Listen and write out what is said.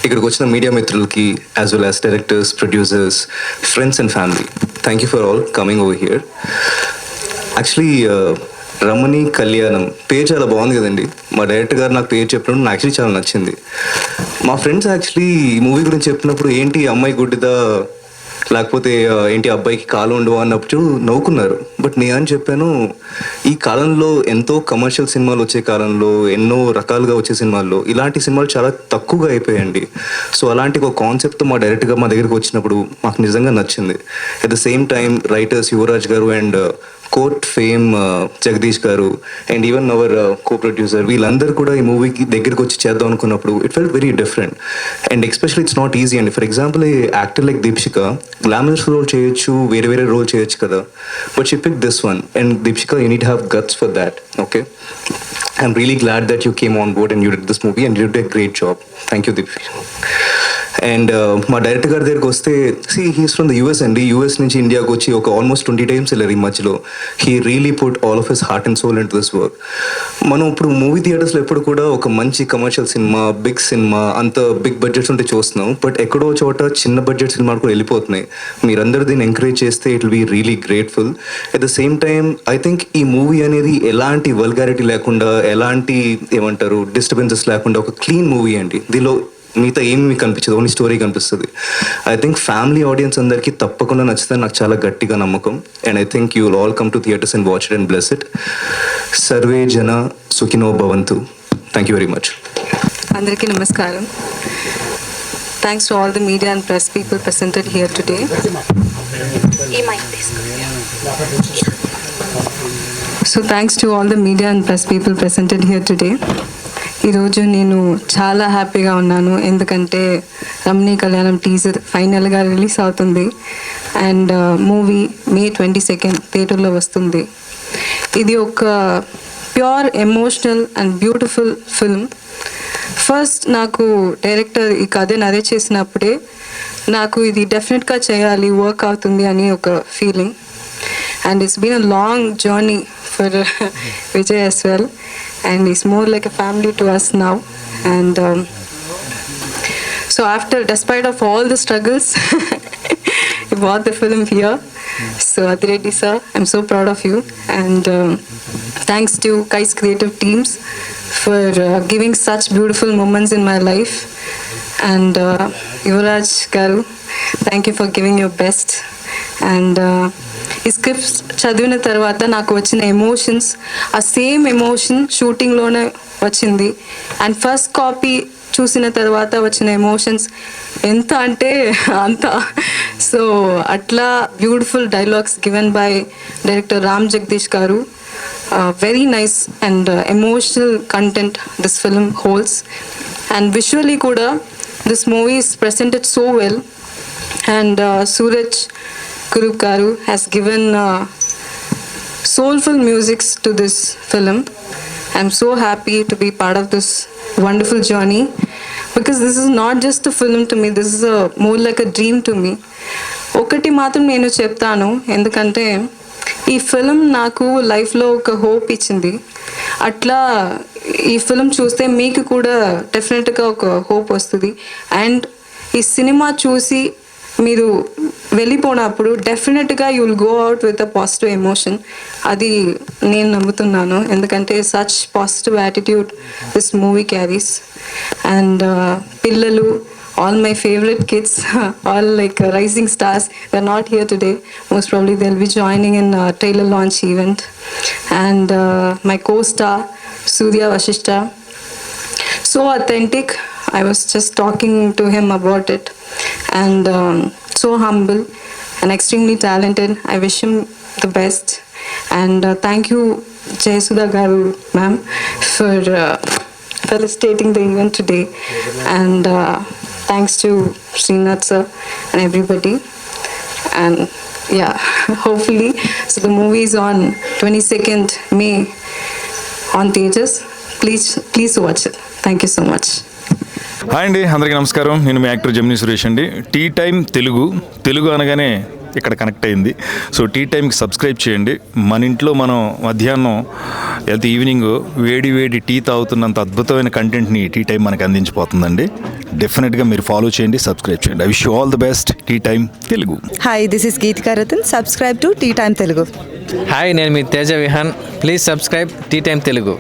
ఇక్కడికి వచ్చిన మీడియా మిత్రులకి as well as directors, producers, friends and family, thank you for all coming over here. Actually Ramani Kalyanam పేరు చాలా బాగుంది కదండి. మా డైరెక్టర్ గారు నాకు పేరు చెప్పినప్పుడు నాకు యాక్చువల్లీ చాలా నచ్చింది. మా ఫ్రెండ్స్ యాక్చువల్లీ ఈ మూవీ గురించి చెప్పినప్పుడు ఏంటి అమ్మాయి గుడ్డిదా లేకపోతే ఏంటి అబ్బాయికి కాలు ఉండవు అన్నప్పుడు నవ్వుకున్నారు. బట్ నేనని చెప్పాను, ఈ కాలంలో ఎంతో కమర్షియల్ సినిమాలు వచ్చే కాలంలో, ఎన్నో రకాలుగా వచ్చే సినిమాల్లో ఇలాంటి సినిమాలు చాలా తక్కువగా అయిపోయాయండి. సో అలాంటి ఒక కాన్సెప్ట్తో మా డైరెక్ట్గా మా దగ్గరికి వచ్చినప్పుడు మాకు నిజంగా నచ్చింది. At the same time writers Yuvaraj garu and court fame Jagadish garu and even our co producer, వీళ్ళందరూ కూడా ఈ మూవీకి దగ్గరికి వచ్చి చేద్దాం అనుకున్నప్పుడు it felt very different. And especially it's not easy అండి. For example actor like Deepshika glamorous role చేయొచ్చు, వేరే వేరే రోల్ చేయొచ్చు కదా, but she pick this one. And Deepshika, you need have guts for that. Okay, I'm really glad that you came on board and you did this movie and you did a great job. Thank you Deepshika. And మా director గారి దగ్గరికి వస్తే, he's from the US అండి. US నుంచి ఇండియాకి వచ్చి ఒక almost 20 times వెళ్ళారు ఈ మధ్యలో. He really put all of his heart and soul into this work. మనం ఇప్పుడు మూవీ థియేటర్స్లో ఎప్పుడు కూడా ఒక మంచి కమర్షియల్ సినిమా, బిగ్ సినిమా, అంత బిగ్ బడ్జెట్స్ ఉంటే చూస్తున్నాం. బట్ ఎక్కడో చోట చిన్న బడ్జెట్ సినిమాలు కూడా వెళ్ళిపోతున్నాయి. మీరందరూ దీన్ని ఎంకరేజ్ చేస్తే it will be really grateful. At the same time I think ఈ మూవీ అనేది ఎలాంటి వల్గారిటీ లేకుండా, ఎలాంటి ఏమంటారు డిస్టర్బెన్సెస్ లేకుండా ఒక క్లీన్ మూవీ అండి. దీనిలో మిగతా ఏమి మీకు కనిపించదు, ఓన్లీ స్టోరీ కనిపిస్తుంది. ఐ థింక్ ఫ్యామిలీ ఆడియన్స్ అందరికీ తప్పకుండా నచ్చుతుంది, నాకు చాలా గట్టిగా నమ్మకం. And I think you will all come to theatres and watch it and bless it. Survey జన సుఖినో భవంతు. Thank you very much. అందరికీ నమస్కారం. Thanks to all the media and press people presented here today. So thanks to all the media and press people presented here today. ఈరోజు నేను చాలా హ్యాపీగా ఉన్నాను, ఎందుకంటే రమణి కళ్యాణం టీజర్ ఫైనల్గా రిలీజ్ అవుతుంది అండ్ మూవీ May 22 థియేటర్లో వస్తుంది. ఇది ఒక pure emotional and beautiful film. First నాకు డైరెక్టర్ ఈ కథ నరేట్ చేసినప్పుడే నాకు ఇది డెఫినెట్గా చేయాలి, వర్క్ అవుతుంది అని ఒక feeling. And it's been a long journey for Vijay as well, and he's more like a family to us now. And so after, despite of all the struggles, he brought the film here. So Adireddy sir, I'm so proud of you, and thanks to Kai's creative teams for giving such beautiful moments in my life. And Yuvraj garu, thank you for giving your best. And ఈ script చదివిన తర్వాత నాకు వచ్చిన emotions, ఆ same emotion షూటింగ్లోనే వచ్చింది. And first copy చూసిన తర్వాత వచ్చిన ఎమోషన్స్ ఎంత అంటే అంత. సో అట్లా beautiful dialogues given by director Ram Jagadish garu. Very nice and emotional content this film holds. And visually కూడా this movie is presented so well. And Suraj Kurup Garu has given soulful musics to this film. I'm so happy to be part of this wonderful journey, because this is not just a film to me, this is more like a dream to me. ఒకటి మాత్రం నేను చెప్తాను, ఎందుకంటే ఈ film నాకు లైఫ్లో ఒక hope ఇచ్చింది. అట్లా ఈ ఫిల్మ్ చూస్తే మీకు కూడా డెఫినెట్గా ఒక హోప్ వస్తుంది. అండ్ ఈ సినిమా చూసి మీరు వెళ్ళిపోయినప్పుడు డెఫినెట్గా you will go out with a positive emotion. అది నేను నమ్ముతున్నాను, ఎందుకంటే such positive attitude this movie carries. And పిల్లలు, all my favorite kids, all like rising stars, they're not here today. Most probably they'll be joining in trailer launch event. And my co-star Surya Vashishta, so authentic. I was just talking to him about it, and so humble and extremely talented. I wish him the best. And thank you Jayasudha garu ma'am for facilitating the event today. And thanks to Srinath sir and everybody. And yeah, hopefully, so the movie is on 22nd May on theaters. Please watch it. Thank you so much. Hi అండి, అందరికీ నమస్కారం. నేను మీ actor Gemini Suresh అండి. Tea time Telugu అనగానే ఇక్కడ connect అయింది. So tea టైంకి subscribe చేయండి. మన ఇంట్లో మనం మధ్యాహ్నం లేదా ఈవినింగ్ వేడి వేడి టీ తాగుతున్నంత అద్భుతమైన కంటెంట్ని టీ టైం మనకు అందించిపోతుందండి. డెఫినెట్గా మీరు ఫాలో చేయండి, సబ్స్క్రైబ్ చేయండి. I wish you all the best. Tea time Telugu. Hi, this is Geethika Ratan. Subscribe to tea time Telugu. Hi, నేను మీ Teja Vihaan. Please subscribe tea time Telugu.